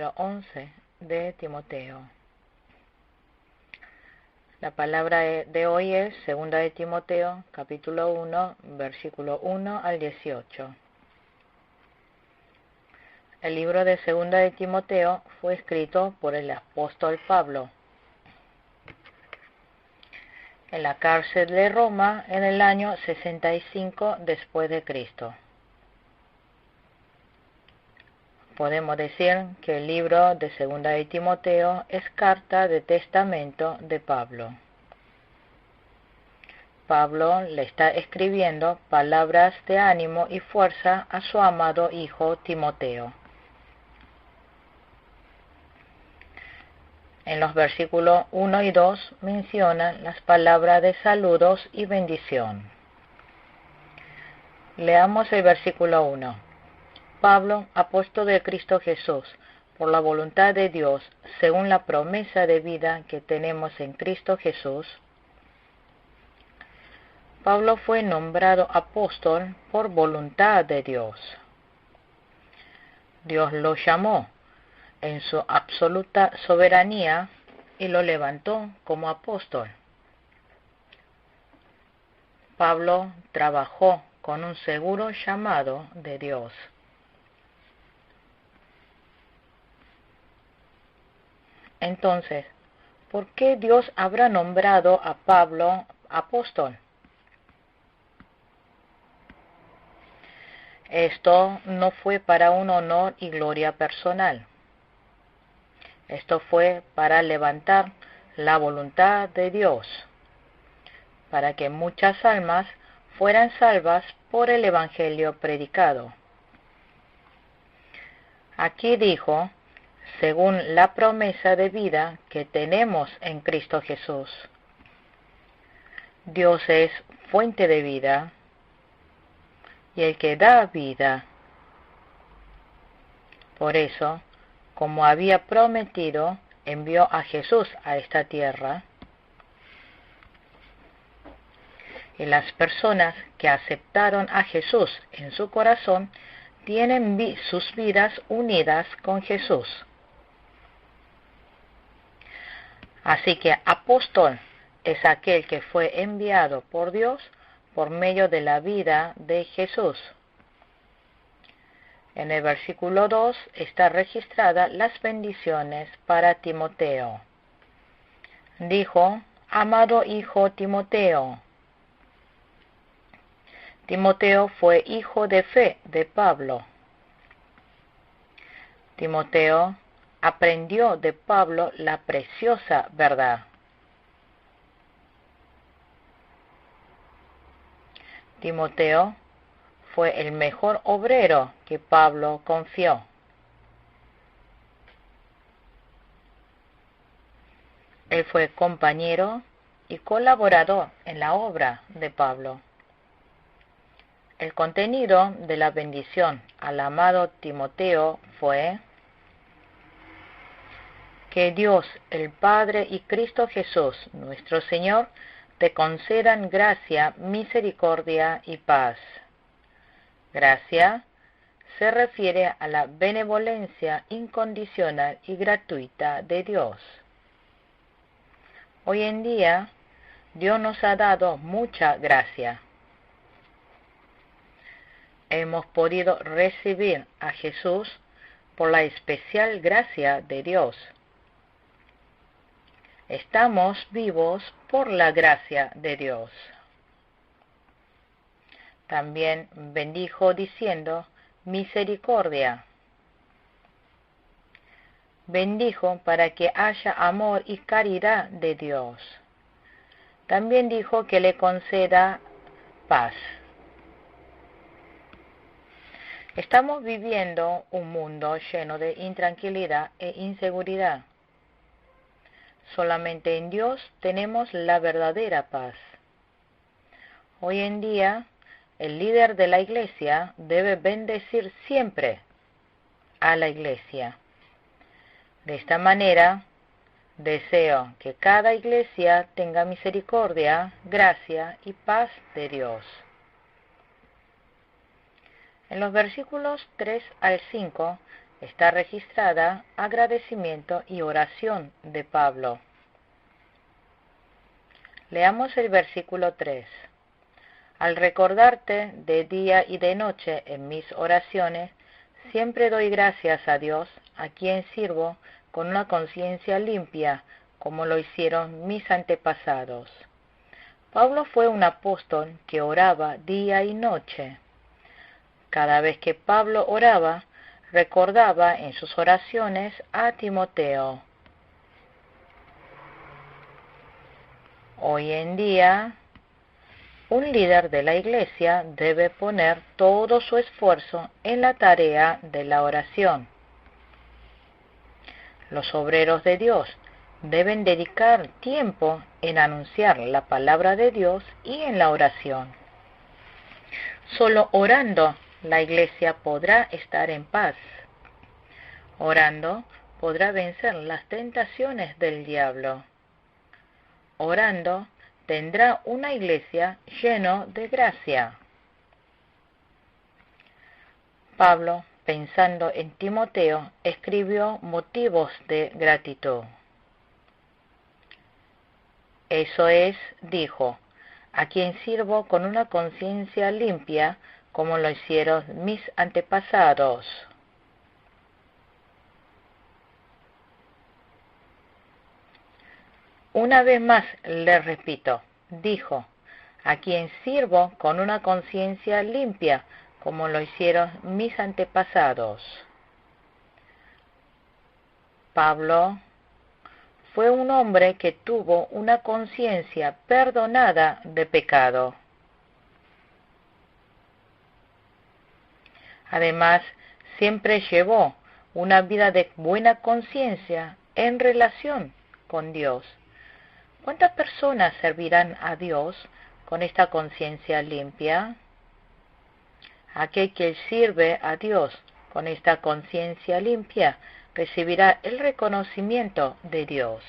número 11 de Timoteo. La palabra de hoy es 2 de Timoteo, capítulo 1, versículo 1 al 18. El libro de 2 de Timoteo fue escrito por el apóstol Pablo en la cárcel de Roma en el año 65 después de Cristo. Podemos decir que el libro de 2 de Timoteo es carta de testamento de Pablo. Pablo le está escribiendo palabras de ánimo y fuerza a su amado hijo Timoteo. En los versículos 1 y 2 mencionan las palabras de saludos y bendición. Leamos el versículo 1. Pablo, apóstol de Cristo Jesús, por la voluntad de Dios, según la promesa de vida que tenemos en Cristo Jesús. Pablo fue nombrado apóstol por voluntad de Dios. Dios lo llamó en su absoluta soberanía y lo levantó como apóstol. Pablo trabajó con un seguro llamado de Dios. Entonces, ¿por qué Dios habrá nombrado a Pablo apóstol? Esto no fue para un honor y gloria personal. Esto fue para levantar la voluntad de Dios, para que muchas almas fueran salvas por el evangelio predicado. Aquí dijo, según la promesa de vida que tenemos en Cristo Jesús. Dios es fuente de vida y el que da vida. Por eso, como había prometido, envió a Jesús a esta tierra. Y las personas que aceptaron a Jesús en su corazón tienen sus vidas unidas con Jesús. Así que apóstol es aquel que fue enviado por Dios por medio de la vida de Jesús. En el versículo 2 está registrada las bendiciones para Timoteo. Dijo, amado hijo Timoteo. Timoteo fue hijo de fe de Pablo. Timoteo aprendió de Pablo la preciosa verdad. Timoteo fue el mejor obrero que Pablo confió. Él fue compañero y colaborador en la obra de Pablo. El contenido de la bendición al amado Timoteo fue que Dios, el Padre y Cristo Jesús, nuestro Señor, te concedan gracia, misericordia y paz. Gracia se refiere a la benevolencia incondicional y gratuita de Dios. Hoy en día, Dios nos ha dado mucha gracia. Hemos podido recibir a Jesús por la especial gracia de Dios. Estamos vivos por la gracia de Dios. También bendijo diciendo misericordia. Bendijo para que haya amor y caridad de Dios. También dijo que le conceda paz. Estamos viviendo un mundo lleno de intranquilidad e inseguridad. Solamente en Dios tenemos la verdadera paz. Hoy en día, el líder de la iglesia debe bendecir siempre a la iglesia. De esta manera, deseo que cada iglesia tenga misericordia, gracia y paz de Dios. En los versículos 3 al 5 está registrada agradecimiento y oración de Pablo. Leamos el versículo 3. Al recordarte de día y de noche en mis oraciones, siempre doy gracias a Dios, a quien sirvo con una conciencia limpia, como lo hicieron mis antepasados. Pablo fue un apóstol que oraba día y noche. Cada vez que Pablo oraba, recordaba en sus oraciones a Timoteo. Hoy en día, un líder de la iglesia debe poner todo su esfuerzo en la tarea de la oración. Los obreros de Dios deben dedicar tiempo en anunciar la palabra de Dios y en la oración. Solo orando la iglesia podrá estar en paz. Orando podrá vencer las tentaciones del diablo. Orando tendrá una iglesia llena de gracia. Pablo, pensando en Timoteo, escribió motivos de gratitud. Eso es, dijo, a quien sirvo con una conciencia limpia, como lo hicieron mis antepasados. Una vez más le repito, dijo, a quien sirvo con una conciencia limpia, como lo hicieron mis antepasados. Pablo fue un hombre que tuvo una conciencia perdonada de pecado. Además, siempre llevó una vida de buena conciencia en relación con Dios. ¿Cuántas personas servirán a Dios con esta conciencia limpia? Aquel que sirve a Dios con esta conciencia limpia recibirá el reconocimiento de Dios.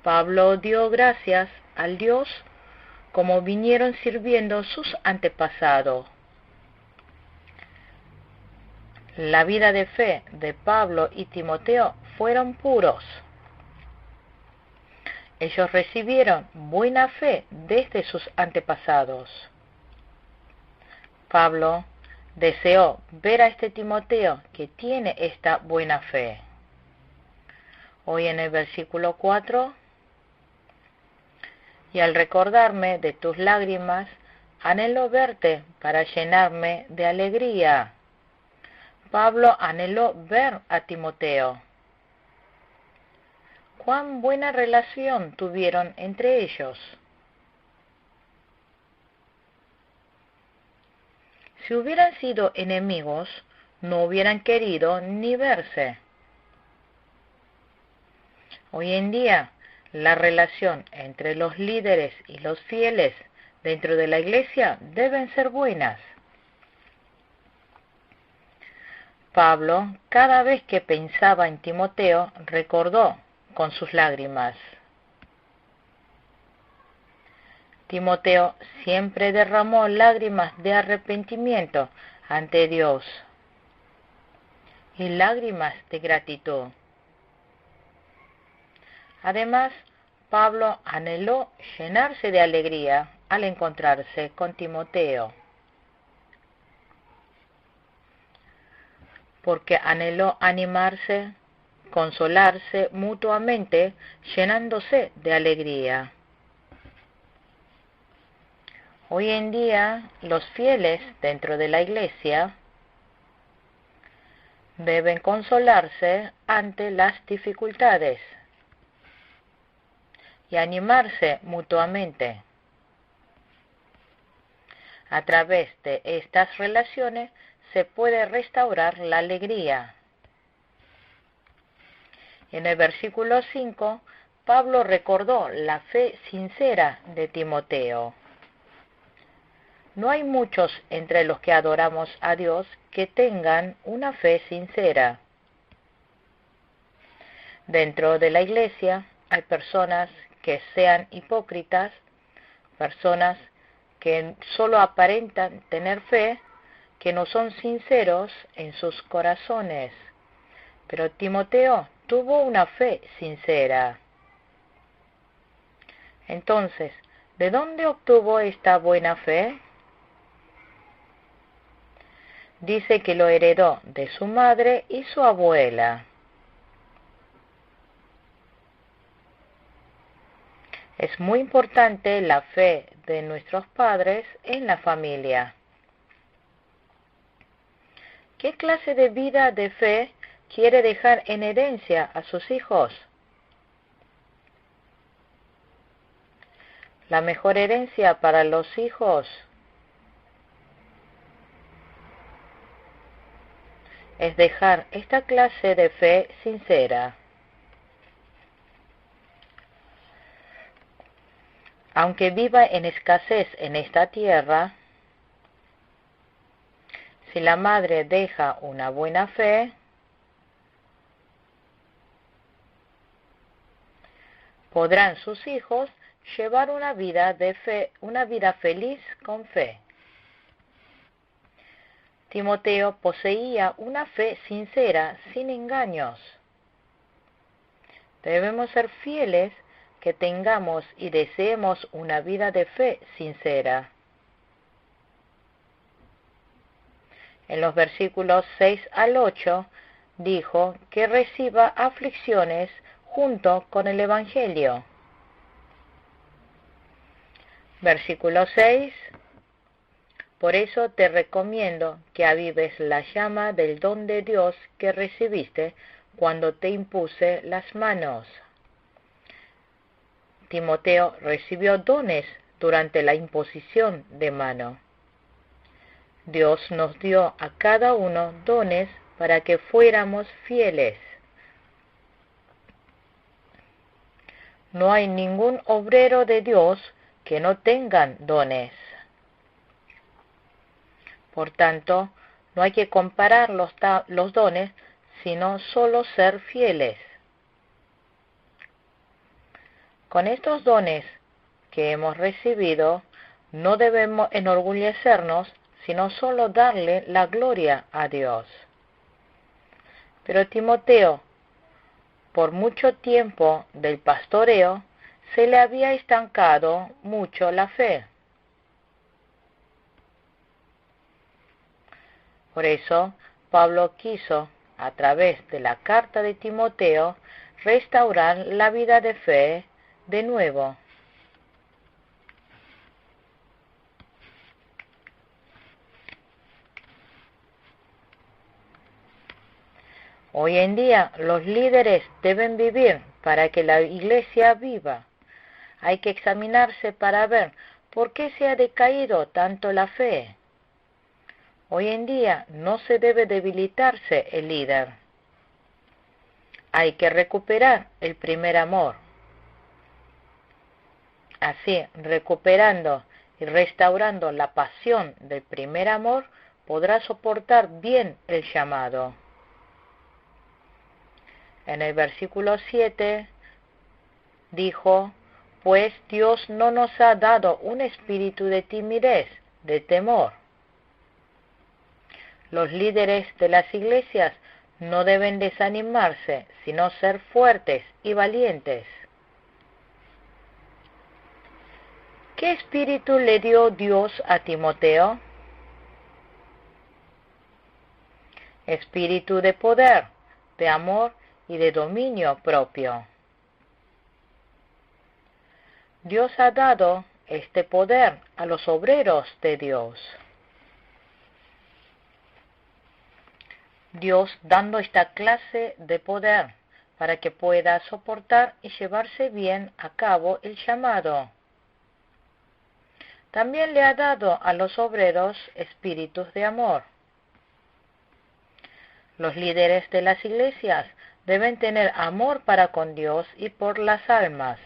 Pablo dio gracias al Dios como vinieron sirviendo sus antepasados. La vida de fe de Pablo y Timoteo fueron puros. Ellos recibieron buena fe desde sus antepasados. Pablo deseó ver a este Timoteo que tiene esta buena fe. Hoy en el versículo 4, y al recordarme de tus lágrimas, anhelo verte para llenarme de alegría. Pablo anheló ver a Timoteo. ¿Cuán buena relación tuvieron entre ellos? Si hubieran sido enemigos, no hubieran querido ni verse. Hoy en día, la relación entre los líderes y los fieles dentro de la iglesia deben ser buenas. Pablo, cada vez que pensaba en Timoteo, recordó con sus lágrimas. Timoteo siempre derramó lágrimas de arrepentimiento ante Dios y lágrimas de gratitud. Además, Pablo anheló llenarse de alegría al encontrarse con Timoteo, porque anheló animarse, consolarse mutuamente, llenándose de alegría. Hoy en día, los fieles dentro de la iglesia deben consolarse ante las dificultades y animarse mutuamente. A través de estas relaciones se puede restaurar la alegría. En el versículo 5, Pablo recordó la fe sincera de Timoteo. No hay muchos entre los que adoramos a Dios que tengan una fe sincera. Dentro de la iglesia hay personas que sean hipócritas, personas que solo aparentan tener fe, que no son sinceros en sus corazones. Pero Timoteo tuvo una fe sincera. Entonces, ¿de dónde obtuvo esta buena fe? Dice que lo heredó de su madre y su abuela. Es muy importante la fe de nuestros padres en la familia. ¿Qué clase de vida de fe quiere dejar en herencia a sus hijos? La mejor herencia para los hijos es dejar esta clase de fe sincera. Aunque viva en escasez en esta tierra, si la madre deja una buena fe, podrán sus hijos llevar una vida de fe, una vida feliz con fe. Timoteo poseía una fe sincera, sin engaños. Debemos ser fieles, que tengamos y deseemos una vida de fe sincera. En los versículos 6 al 8 dijo que reciba aflicciones junto con el Evangelio. Versículo 6. Por eso te recomiendo que avives la llama del don de Dios que recibiste cuando te impuse las manos. Timoteo recibió dones durante la imposición de mano. Dios nos dio a cada uno dones para que fuéramos fieles. No hay ningún obrero de Dios que no tengan dones. Por tanto, no hay que comparar los dones, sino solo ser fieles. Con estos dones que hemos recibido, no debemos enorgullecernos, sino solo darle la gloria a Dios. Pero Timoteo, por mucho tiempo del pastoreo, se le había estancado mucho la fe. Por eso, Pablo quiso, a través de la carta de Timoteo, restaurar la vida de fe de nuevo. Hoy en día, los líderes deben vivir para que la iglesia viva. Hay que examinarse para ver por qué se ha decaído tanto la fe. Hoy en día no se debe debilitarse el líder. Hay que recuperar el primer amor. Así, recuperando y restaurando la pasión del primer amor, podrá soportar bien el llamado. En el versículo 7 dijo, pues Dios no nos ha dado un espíritu de timidez, de temor. Los líderes de las iglesias no deben desanimarse, sino ser fuertes y valientes. ¿Qué espíritu le dio Dios a Timoteo? Espíritu de poder, de amor y de dominio propio. Dios ha dado este poder a los obreros de Dios. Dios dando esta clase de poder para que pueda soportar y llevarse bien a cabo el llamado. También le ha dado a los obreros espíritus de amor. Los líderes de las iglesias deben tener amor para con Dios y por las almas.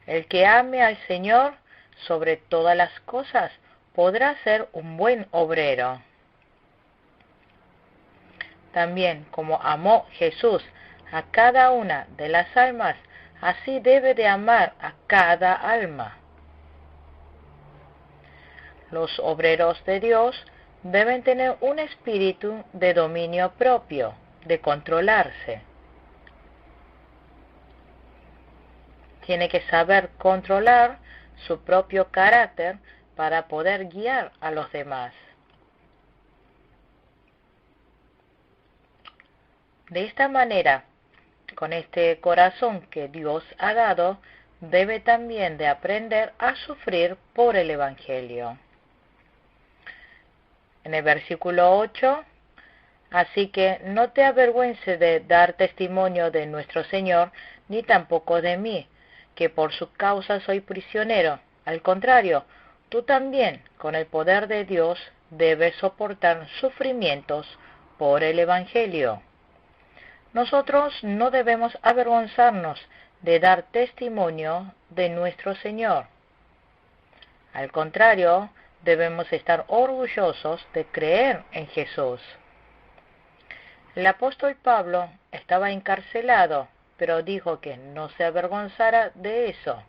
El que ame al Señor sobre todas las cosas podrá ser un buen obrero. También como amó Jesús a cada una de las almas, así debe de amar a cada alma. Los obreros de Dios deben tener un espíritu de dominio propio, de controlarse. Tiene que saber controlar su propio carácter para poder guiar a los demás. De esta manera, con este corazón que Dios ha dado, debe también de aprender a sufrir por el Evangelio. En el versículo 8, así que no te avergüences de dar testimonio de nuestro Señor, ni tampoco de mí, que por su causa soy prisionero. Al contrario, tú también, con el poder de Dios, debes soportar sufrimientos por el Evangelio. Nosotros no debemos avergonzarnos de dar testimonio de nuestro Señor. Al contrario, debemos estar orgullosos de creer en Jesús. El apóstol Pablo estaba encarcelado, pero dijo que no se avergonzara de eso.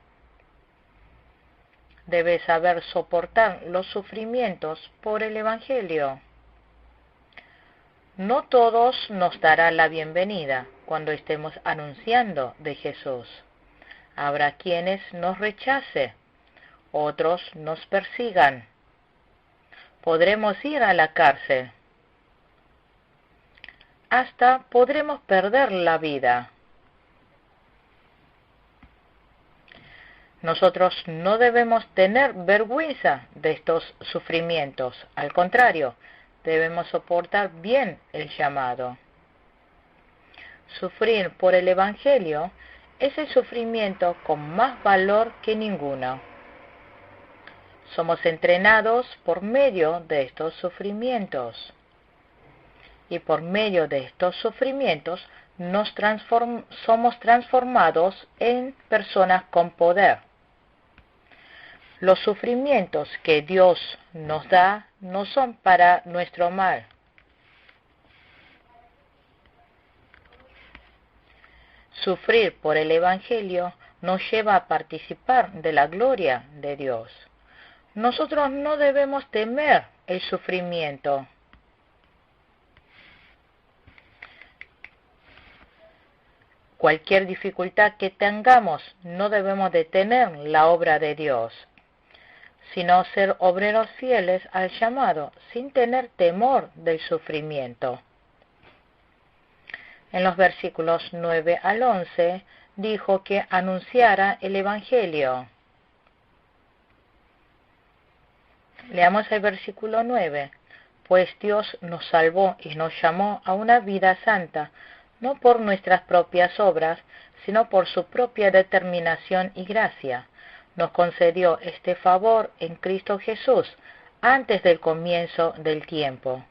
Debe saber soportar los sufrimientos por el Evangelio. No todos nos darán la bienvenida cuando estemos anunciando de Jesús. Habrá quienes nos rechacen, otros nos persigan. Podremos ir a la cárcel. Hasta podremos perder la vida. Nosotros no debemos tener vergüenza de estos sufrimientos. Al contrario, debemos soportar bien el llamado. Sufrir por el Evangelio es el sufrimiento con más valor que ninguno. Somos entrenados por medio de estos sufrimientos. Y por medio de estos sufrimientos somos transformados en personas con poder. Los sufrimientos que Dios nos da no son para nuestro mal. Sufrir por el Evangelio nos lleva a participar de la gloria de Dios. Nosotros no debemos temer el sufrimiento. Cualquier dificultad que tengamos, no debemos detener la obra de Dios, sino ser obreros fieles al llamado, sin tener temor del sufrimiento. En los versículos 9 al 11, dijo que anunciara el Evangelio. Leamos el versículo 9. Pues Dios nos salvó y nos llamó a una vida santa, no por nuestras propias obras, sino por su propia determinación y gracia. Nos concedió este favor en Cristo Jesús, antes del comienzo del tiempo.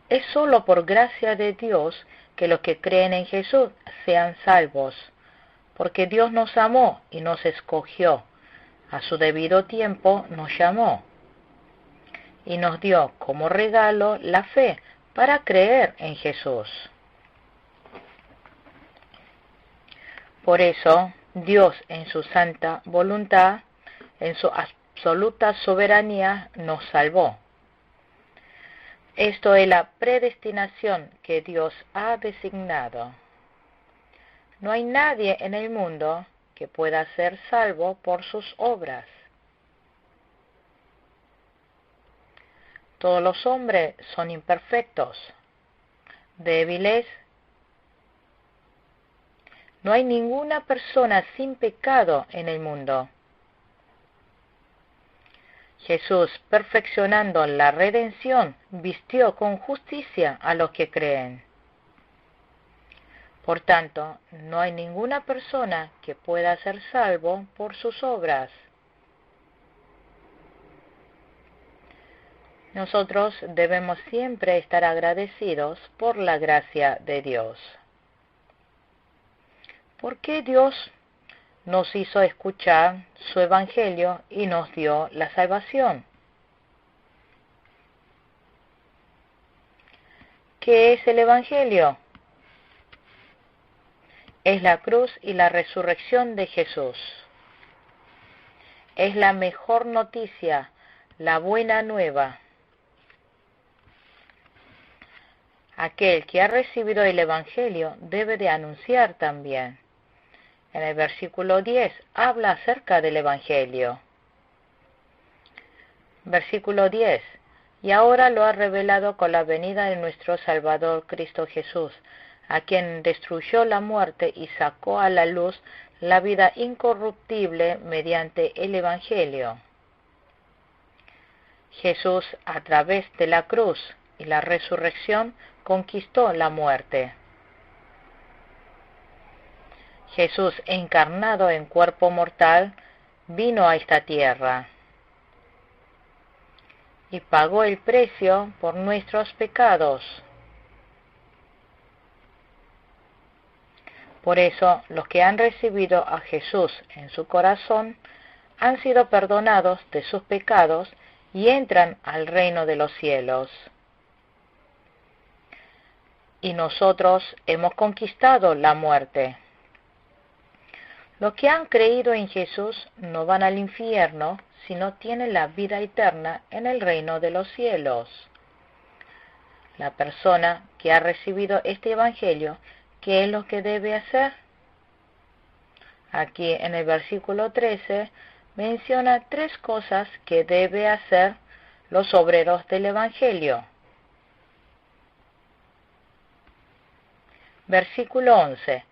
Es sólo por gracia de Dios que los que creen en Jesús sean salvos, porque Dios nos amó y nos escogió. A su debido tiempo nos llamó y nos dio como regalo la fe para creer en Jesús. Por eso, Dios en su santa voluntad, en su absoluta soberanía, nos salvó. Esto es la predestinación que Dios ha designado. No hay nadie en el mundo que pueda ser salvo por sus obras. Todos los hombres son imperfectos, débiles. No hay ninguna persona sin pecado en el mundo. Jesús, perfeccionando la redención, vistió con justicia a los que creen. Por tanto, no hay ninguna persona que pueda ser salvo por sus obras. Nosotros debemos siempre estar agradecidos por la gracia de Dios. ¿Por qué Dios nos hizo escuchar su Evangelio y nos dio la salvación? ¿Qué es el Evangelio? Es la cruz y la resurrección de Jesús. Es la mejor noticia, la buena nueva. Aquel que ha recibido el Evangelio debe de anunciar también. En el versículo 10 habla acerca del Evangelio. Versículo 10. Y ahora lo ha revelado con la venida de nuestro Salvador Cristo Jesús, a quien destruyó la muerte y sacó a la luz la vida incorruptible mediante el Evangelio. Jesús, a través de la cruz y la resurrección, conquistó la muerte. Jesús, encarnado en cuerpo mortal, vino a esta tierra y pagó el precio por nuestros pecados. Por eso, los que han recibido a Jesús en su corazón han sido perdonados de sus pecados y entran al reino de los cielos. Y nosotros hemos conquistado la muerte. Los que han creído en Jesús no van al infierno, sino tienen la vida eterna en el reino de los cielos. La persona que ha recibido este Evangelio, ¿qué es lo que debe hacer? Aquí en el versículo 13 menciona 3 cosas que debe hacer los obreros del Evangelio. Versículo 11.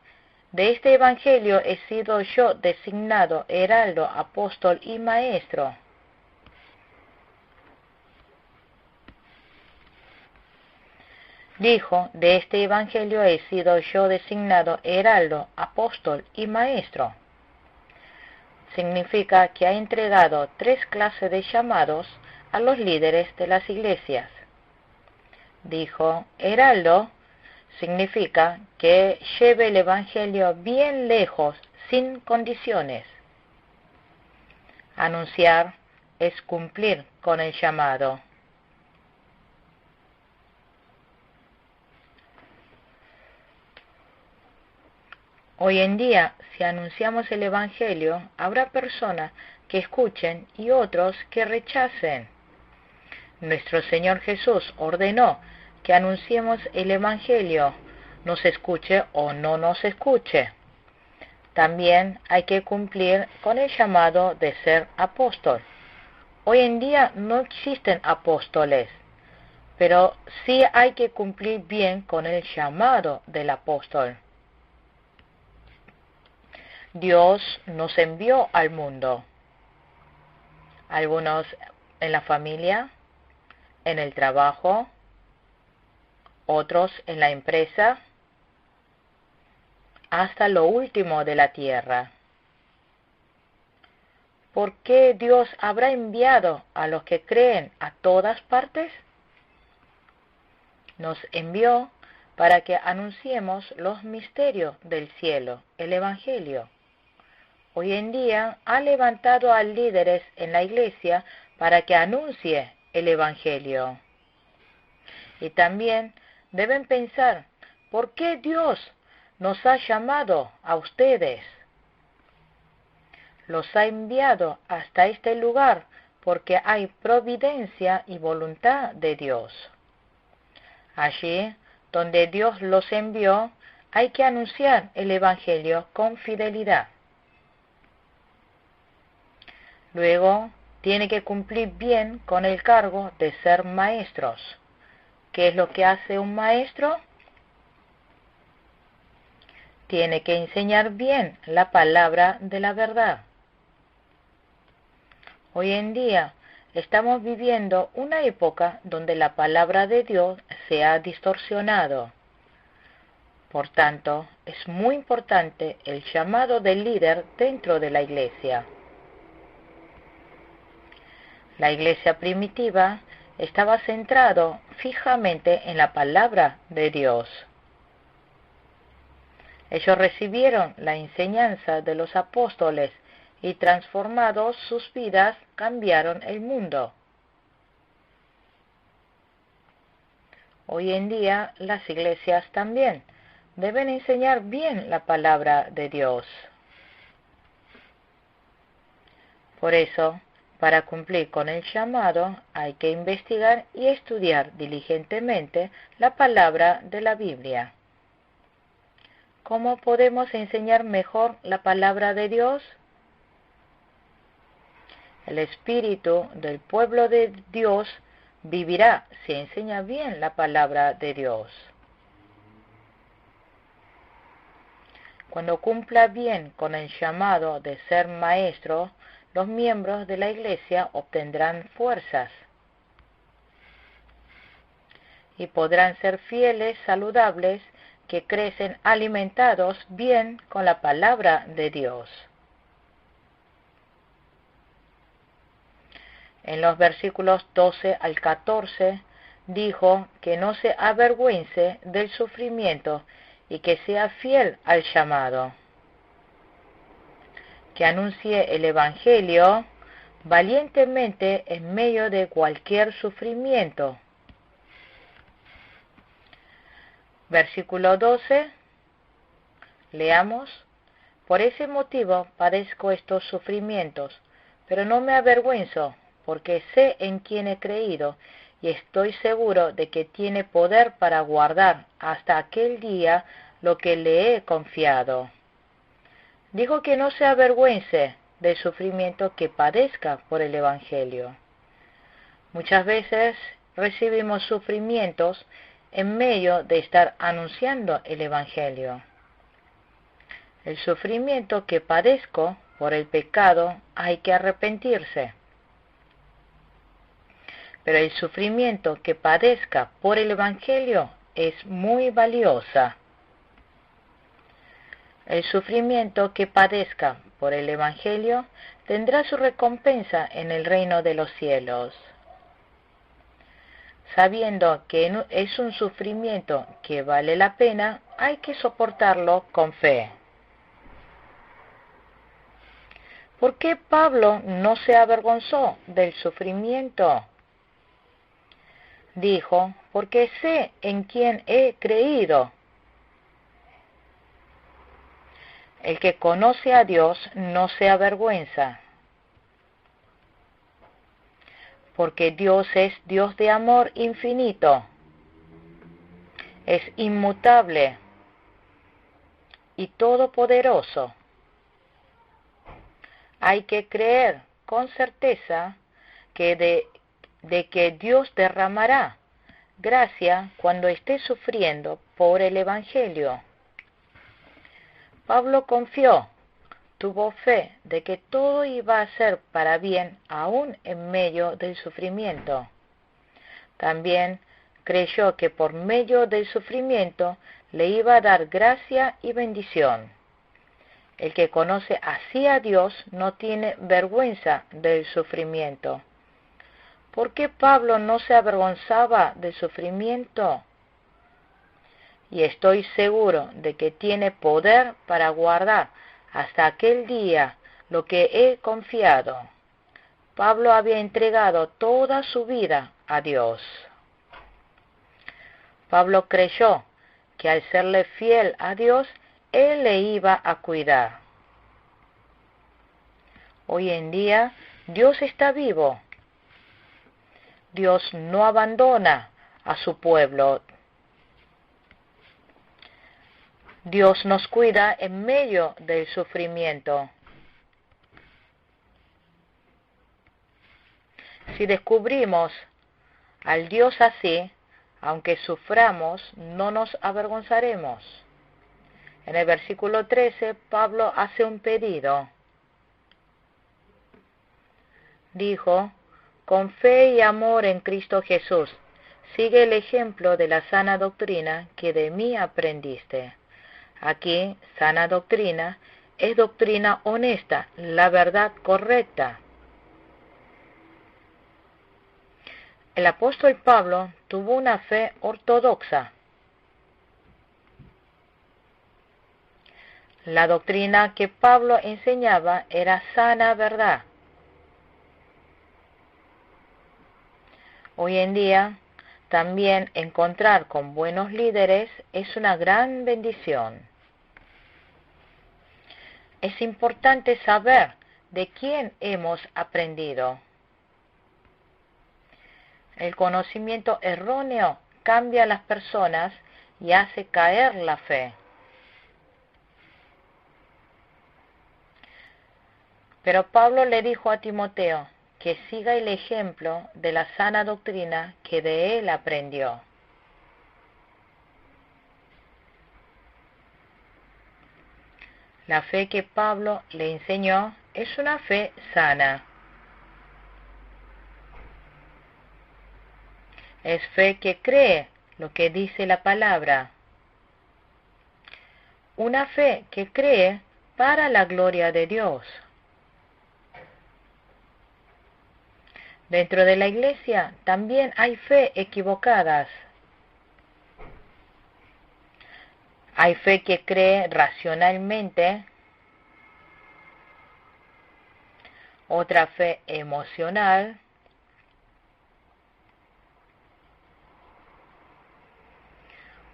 De este Evangelio he sido yo designado heraldo, apóstol y maestro. Dijo, de este Evangelio he sido yo designado heraldo, apóstol y maestro. Significa que ha entregado 3 clases de llamados a los líderes de las iglesias. Dijo, heraldo, significa que lleve el Evangelio bien lejos, sin condiciones. Anunciar es cumplir con el llamado. Hoy en día, si anunciamos el Evangelio, habrá personas que escuchen y otros que rechacen. Nuestro Señor Jesús ordenó que anunciemos el Evangelio, nos escuche o no nos escuche. También hay que cumplir con el llamado de ser apóstol. Hoy en día no existen apóstoles, pero sí hay que cumplir bien con el llamado del apóstol. Dios nos envió al mundo, algunos en la familia, en el trabajo, otros en la empresa, hasta lo último de la tierra. ¿Por qué Dios habrá enviado a los que creen a todas partes? Nos envió para que anunciemos los misterios del cielo, el Evangelio. Hoy en día ha levantado a líderes en la iglesia para que anuncie el Evangelio. Y también deben pensar, ¿por qué Dios nos ha llamado a ustedes? Los ha enviado hasta este lugar porque hay providencia y voluntad de Dios. Allí donde Dios los envió, hay que anunciar el Evangelio con fidelidad. Luego, tiene que cumplir bien con el cargo de ser maestros. ¿Qué es lo que hace un maestro? Tiene que enseñar bien la palabra de la verdad. Hoy en día estamos viviendo una época donde la palabra de Dios se ha distorsionado. Por tanto, es muy importante el llamado del líder dentro de la iglesia. La iglesia primitiva estaba centrado fijamente en la palabra de Dios. Ellos recibieron la enseñanza de los apóstoles y transformados sus vidas cambiaron el mundo. Hoy en día las iglesias también deben enseñar bien la palabra de Dios. Por eso, para cumplir con el llamado hay que investigar y estudiar diligentemente la palabra de la Biblia. ¿Cómo podemos enseñar mejor la palabra de Dios? El espíritu del pueblo de Dios vivirá si enseña bien la palabra de Dios. Cuando cumpla bien con el llamado de ser maestro, los miembros de la Iglesia obtendrán fuerzas y podrán ser fieles, saludables, que crecen alimentados bien con la palabra de Dios. En los versículos 12 al 14 dijo que no se avergüence del sufrimiento y que sea fiel al llamado, que anuncie el Evangelio valientemente en medio de cualquier sufrimiento. Versículo 12, leamos: por ese motivo padezco estos sufrimientos, pero no me avergüenzo, porque sé en quién he creído, y estoy seguro de que tiene poder para guardar hasta aquel día lo que le he confiado. Dijo que no se avergüence del sufrimiento que padezca por el Evangelio. Muchas veces recibimos sufrimientos en medio de estar anunciando el Evangelio. El sufrimiento que padezco por el pecado hay que arrepentirse. Pero el sufrimiento que padezca por el Evangelio es muy valiosa. El sufrimiento que padezca por el Evangelio tendrá su recompensa en el reino de los cielos. Sabiendo que es un sufrimiento que vale la pena, hay que soportarlo con fe. ¿Por qué Pablo no se avergonzó del sufrimiento? Dijo, porque sé en quién he creído. El que conoce a Dios no se avergüenza, porque Dios es Dios de amor infinito, es inmutable y todopoderoso. Hay que creer con certeza que de que Dios derramará gracia cuando esté sufriendo por el Evangelio. Pablo confió, tuvo fe de que todo iba a ser para bien aún en medio del sufrimiento. También creyó que por medio del sufrimiento le iba a dar gracia y bendición. El que conoce así a Dios no tiene vergüenza del sufrimiento. ¿Por qué Pablo no se avergonzaba del sufrimiento? Y estoy seguro de que tiene poder para guardar hasta aquel día lo que he confiado. Pablo había entregado toda su vida a Dios. Pablo creyó que al serle fiel a Dios, Él le iba a cuidar. Hoy en día, Dios está vivo. Dios no abandona a su pueblo. Dios nos cuida en medio del sufrimiento. Si descubrimos al Dios así, aunque suframos, no nos avergonzaremos. En el versículo 13, Pablo hace un pedido. Dijo, con fe y amor en Cristo Jesús, sigue el ejemplo de la sana doctrina que de mí aprendiste. Aquí, sana doctrina es doctrina honesta, la verdad correcta. El apóstol Pablo tuvo una fe ortodoxa. La doctrina que Pablo enseñaba era sana verdad. Hoy en día, también encontrar con buenos líderes es una gran bendición. Es importante saber de quién hemos aprendido. El conocimiento erróneo cambia a las personas y hace caer la fe. Pero Pablo le dijo a Timoteo que siga el ejemplo de la sana doctrina que de él aprendió. La fe que Pablo le enseñó es una fe sana. Es fe que cree lo que dice la palabra. Una fe que cree para la gloria de Dios. Dentro de la iglesia también hay fe equivocadas. Hay fe que cree racionalmente, otra fe emocional,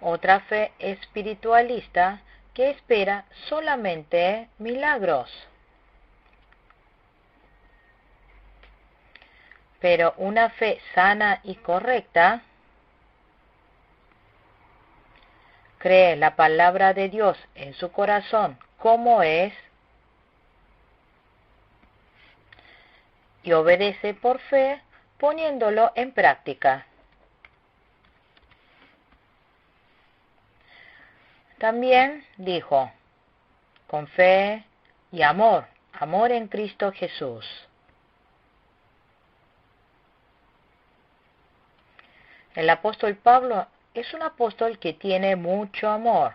otra fe espiritualista que espera solamente milagros. Pero una fe sana y correcta cree la palabra de Dios en su corazón como es y obedece por fe poniéndolo en práctica. También dijo, con fe y amor, amor en Cristo Jesús. El apóstol Pablo es un apóstol que tiene mucho amor.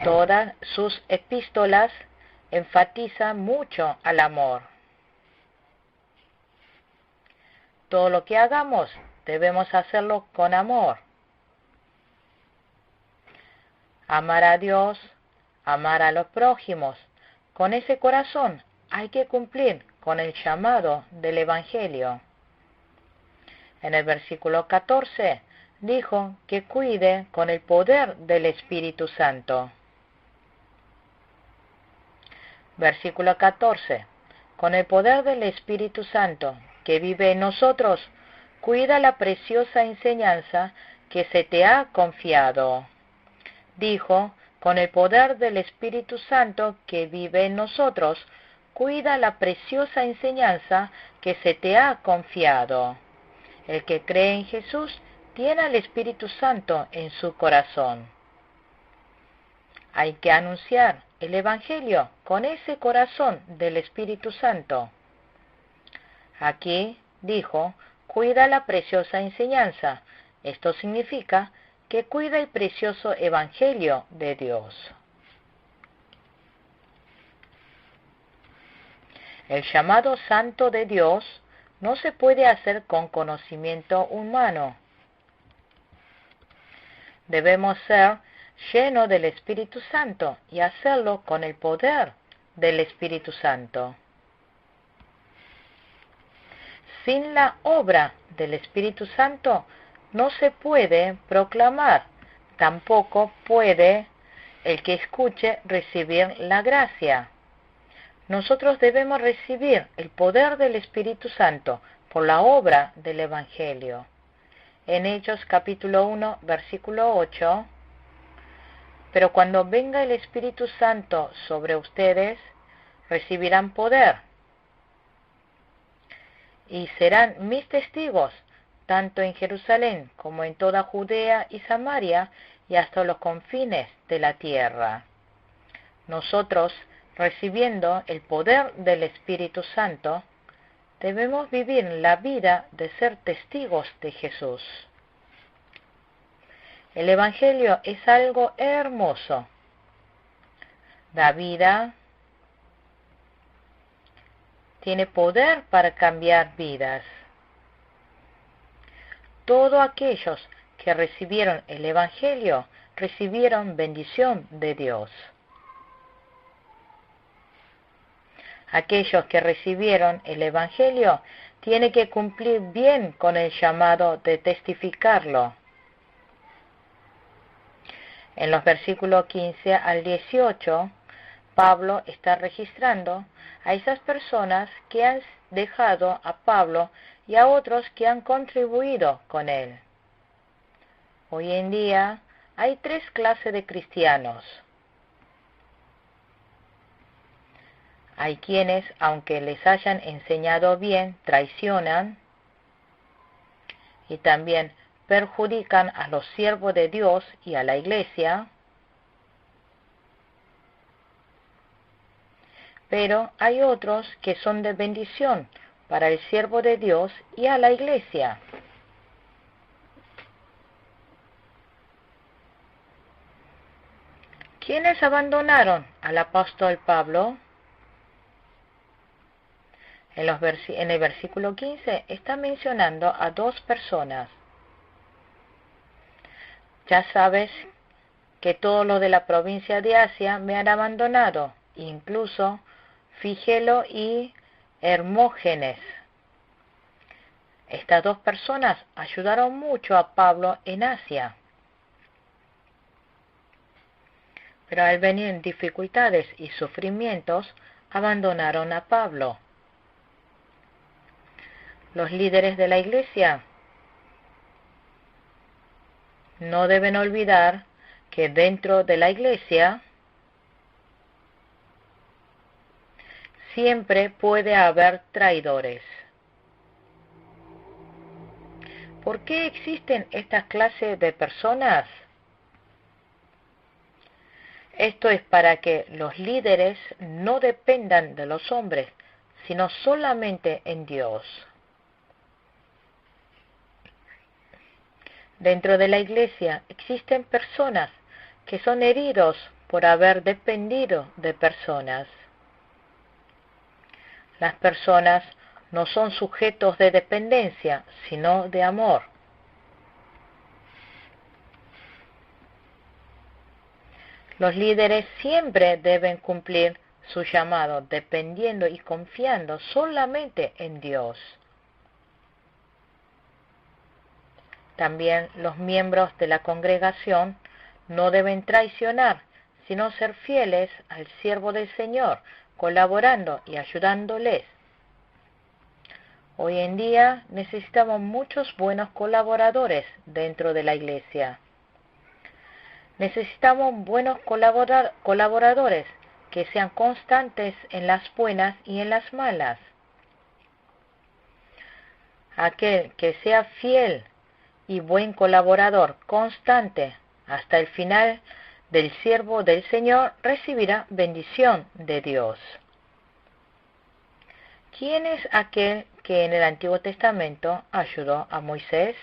Todas sus epístolas enfatizan mucho al amor. Todo lo que hagamos debemos hacerlo con amor. Amar a Dios, amar a los prójimos. Con ese corazón hay que cumplir con el llamado del Evangelio. En el versículo 14 dijo que cuide con el poder del Espíritu Santo. Versículo 14. Con el poder del Espíritu Santo que vive en nosotros, cuida la preciosa enseñanza que se te ha confiado. Dijo, con el poder del Espíritu Santo que vive en nosotros, cuida la preciosa enseñanza que se te ha confiado. El que cree en Jesús tiene al Espíritu Santo en su corazón. Hay que anunciar el Evangelio con ese corazón del Espíritu Santo. Aquí dijo, cuida la preciosa enseñanza. Esto significa que cuida el precioso Evangelio de Dios. El llamado santo de Dios no se puede hacer con conocimiento humano. Debemos ser llenos del Espíritu Santo y hacerlo con el poder del Espíritu Santo. Sin la obra del Espíritu Santo no se puede proclamar, tampoco puede el que escuche recibir la gracia. Nosotros debemos recibir el poder del Espíritu Santo por la obra del Evangelio. En Hechos capítulo 1, versículo 8, pero cuando venga el Espíritu Santo sobre ustedes, recibirán poder y serán mis testigos, tanto en Jerusalén como en toda Judea y Samaria y hasta los confines de la tierra. Nosotros, recibiendo el poder del Espíritu Santo, debemos vivir la vida de ser testigos de Jesús. El Evangelio es algo hermoso. Da vida, tiene poder para cambiar vidas. Todos aquellos que recibieron el Evangelio recibieron bendición de Dios. Aquellos que recibieron el Evangelio tienen que cumplir bien con el llamado de testificarlo. En los versículos 15 al 18 Pablo está registrando a esas personas que han dejado a Pablo y a otros que han contribuido con él. Hoy en día hay tres clases de cristianos. Hay quienes, aunque les hayan enseñado bien, traicionan y también perjudican a los siervos de Dios y a la iglesia. Pero hay otros que son de bendición para el siervo de Dios y a la iglesia. ¿Quiénes abandonaron al apóstol Pablo? En el versículo 15 está mencionando a dos personas. Ya sabes que todos los de la provincia de Asia me han abandonado, incluso Figelo y Hermógenes. Estas dos personas ayudaron mucho a Pablo en Asia. Pero al venir dificultades y sufrimientos, abandonaron a Pablo. Los líderes de la iglesia no deben olvidar que dentro de la iglesia siempre puede haber traidores. ¿Por qué existen estas clases de personas? Esto es para que los líderes no dependan de los hombres, sino solamente en Dios. Dentro de la iglesia existen personas que son heridos por haber dependido de personas. Las personas no son sujetos de dependencia, sino de amor. Los líderes siempre deben cumplir su llamado, dependiendo y confiando solamente en Dios. También los miembros de la congregación no deben traicionar, sino ser fieles al siervo del Señor, colaborando y ayudándoles. Hoy en día necesitamos muchos buenos colaboradores dentro de la iglesia. Necesitamos buenos colaboradores que sean constantes en las buenas y en las malas. Aquel que sea fiel y buen colaborador constante hasta el final del siervo del Señor recibirá bendición de Dios. ¿Quién es aquel que en el Antiguo Testamento ayudó a Moisés?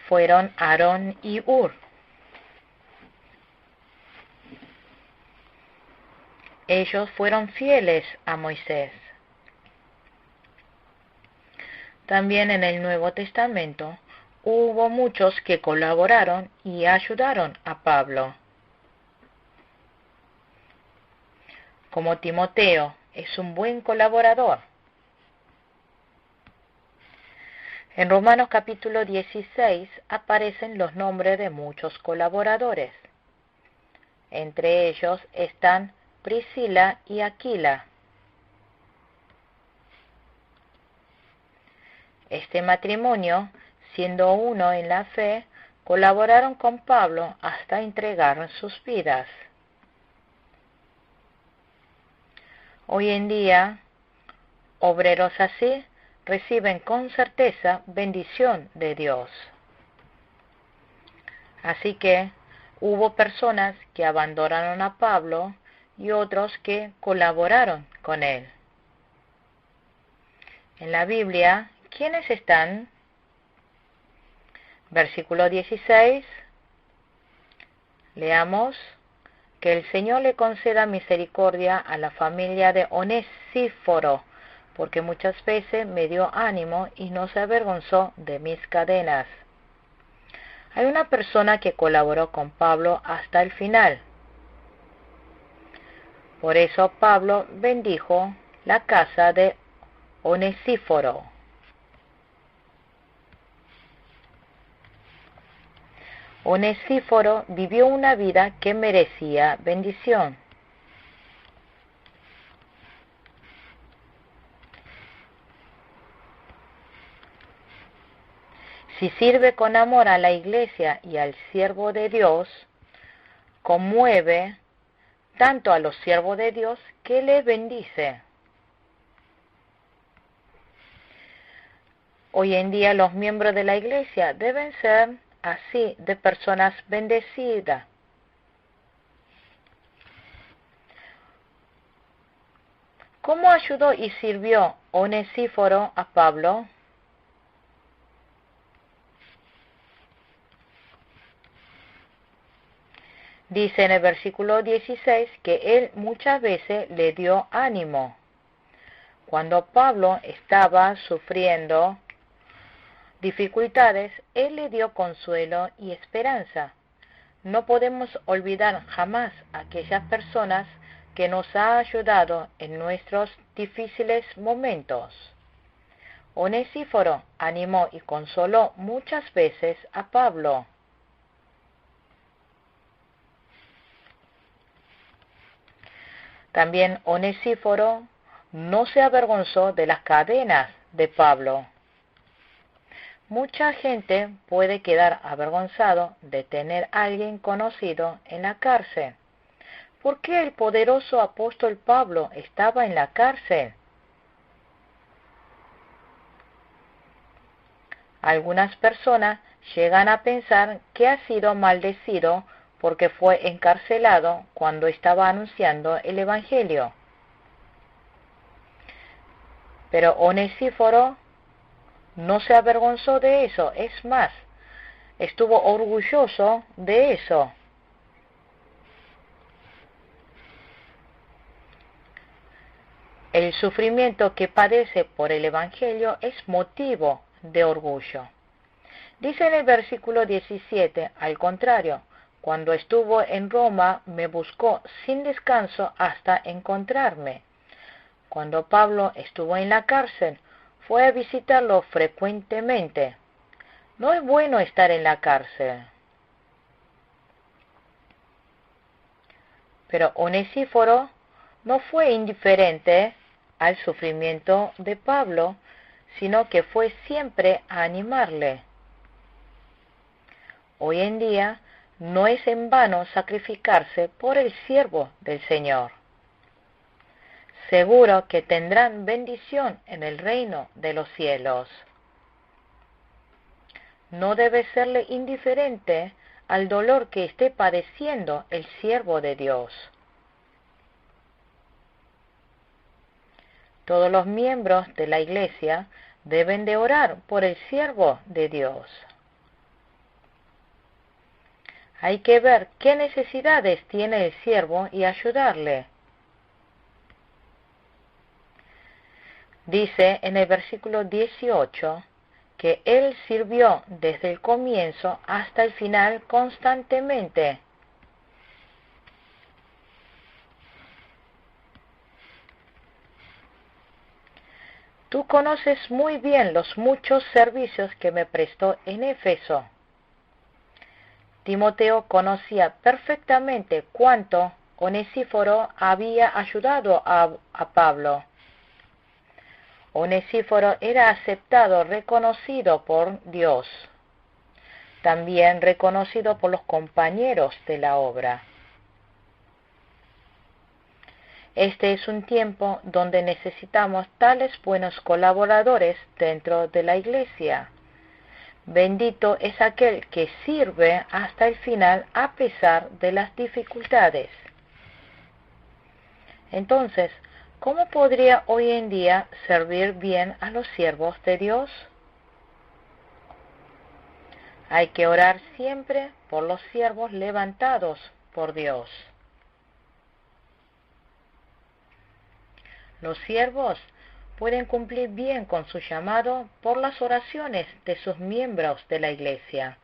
Fueron Aarón y Hur. Ellos fueron fieles a Moisés. También en el Nuevo Testamento hubo muchos que colaboraron y ayudaron a Pablo. Como Timoteo es un buen colaborador. En Romanos capítulo 16 aparecen los nombres de muchos colaboradores. Entre ellos están Priscila y Aquila. Este matrimonio, siendo uno en la fe, colaboraron con Pablo hasta entregar sus vidas. Hoy en día, obreros así reciben con certeza bendición de Dios. Así que hubo personas que abandonaron a Pablo y otros que colaboraron con él. En la Biblia, ¿quiénes están? Versículo 16. Leamos: que el Señor le conceda misericordia a la familia de Onesíforo, porque muchas veces me dio ánimo y no se avergonzó de mis cadenas. Hay una persona que colaboró con Pablo hasta el final. Por eso Pablo bendijo la casa de Onesíforo. Onesíforo vivió una vida que merecía bendición. Si sirve con amor a la iglesia y al siervo de Dios, conmueve tanto a los siervos de Dios que le bendice. Hoy en día los miembros de la iglesia deben ser así de personas bendecidas. ¿Cómo ayudó y sirvió Onesíforo a Pablo? Dice en el versículo 16 que él muchas veces le dio ánimo. Cuando Pablo estaba sufriendo dificultades, él le dio consuelo y esperanza. No podemos olvidar jamás a aquellas personas que nos han ayudado en nuestros difíciles momentos. Onesíforo animó y consoló muchas veces a Pablo. También Onesíforo no se avergonzó de las cadenas de Pablo. Mucha gente puede quedar avergonzado de tener a alguien conocido en la cárcel. ¿Por qué el poderoso apóstol Pablo estaba en la cárcel? Algunas personas llegan a pensar que ha sido maldecido porque fue encarcelado cuando estaba anunciando el Evangelio. Pero Onesíforo no se avergonzó de eso, es más, estuvo orgulloso de eso. El sufrimiento que padece por el Evangelio es motivo de orgullo. Dice en el versículo 17, al contrario, cuando estuvo en Roma me buscó sin descanso hasta encontrarme. Cuando Pablo estuvo en la cárcel, fue a visitarlo frecuentemente. No es bueno estar en la cárcel. Pero Onesíforo no fue indiferente al sufrimiento de Pablo, sino que fue siempre a animarle. Hoy en día no es en vano sacrificarse por el siervo del Señor. Seguro que tendrán bendición en el reino de los cielos. No debe serle indiferente al dolor que esté padeciendo el siervo de Dios. Todos los miembros de la iglesia deben de orar por el siervo de Dios. Hay que ver qué necesidades tiene el siervo y ayudarle. Dice en el versículo 18 que él sirvió desde el comienzo hasta el final constantemente. Tú conoces muy bien los muchos servicios que me prestó en Éfeso. Timoteo conocía perfectamente cuánto Onesíforo había ayudado a Pablo. Onesíforo era aceptado, reconocido por Dios, también reconocido por los compañeros de la obra. Este es un tiempo donde necesitamos tales buenos colaboradores dentro de la iglesia. Bendito es aquel que sirve hasta el final a pesar de las dificultades. Entonces, ¿cómo podría hoy en día servir bien a los siervos de Dios? Hay que orar siempre por los siervos levantados por Dios. Los siervos pueden cumplir bien con su llamado por las oraciones de sus miembros de la iglesia.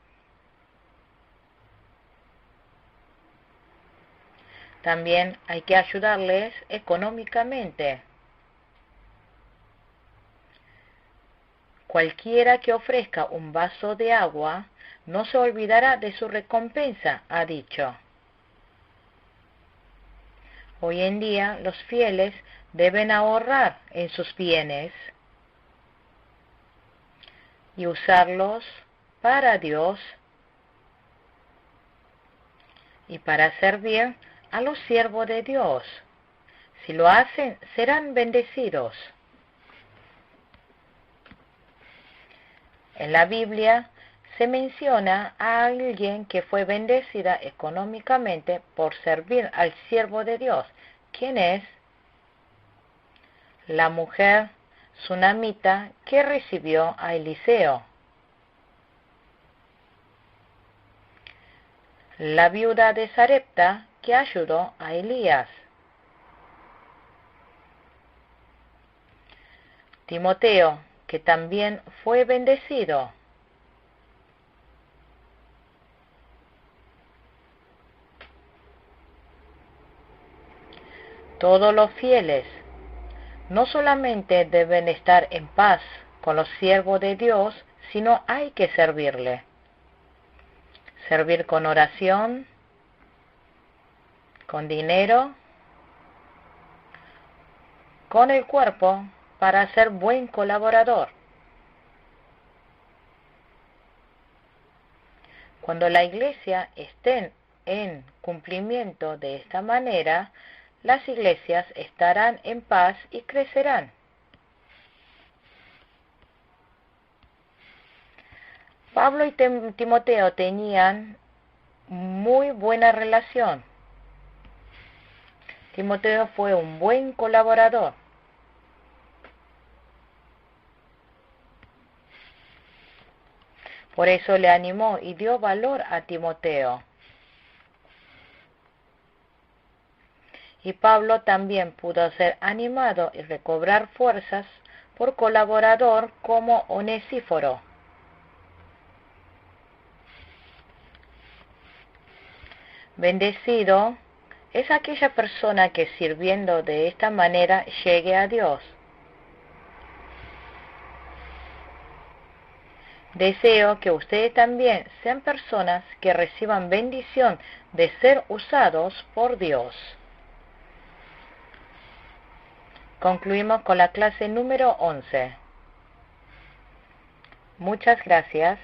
También hay que ayudarles económicamente. Cualquiera que ofrezca un vaso de agua no se olvidará de su recompensa, ha dicho. Hoy en día los fieles deben ahorrar en sus bienes y usarlos para Dios y para servir a los siervos de Dios. Si lo hacen, serán bendecidos. En la Biblia se menciona a alguien que fue bendecida económicamente por servir al siervo de Dios. ¿Quién es? La mujer sunamita que recibió a Eliseo. La viuda de Sarepta que ayudó a Elías. Timoteo, que también fue bendecido. Todos los fieles no solamente deben estar en paz con los siervos de Dios, sino hay que servirle. Servir con oración, con dinero, con el cuerpo, para ser buen colaborador. Cuando la iglesia esté en cumplimiento de esta manera, las iglesias estarán en paz y crecerán. Pablo y Timoteo tenían muy buena relación. Timoteo fue un buen colaborador. Por eso le animó y dio valor a Timoteo. Y Pablo también pudo ser animado y recobrar fuerzas por colaborador como Onesíforo. Bendecido es aquella persona que sirviendo de esta manera llegue a Dios. Deseo que ustedes también sean personas que reciban bendición de ser usados por Dios. Concluimos con la clase número 11. Muchas gracias.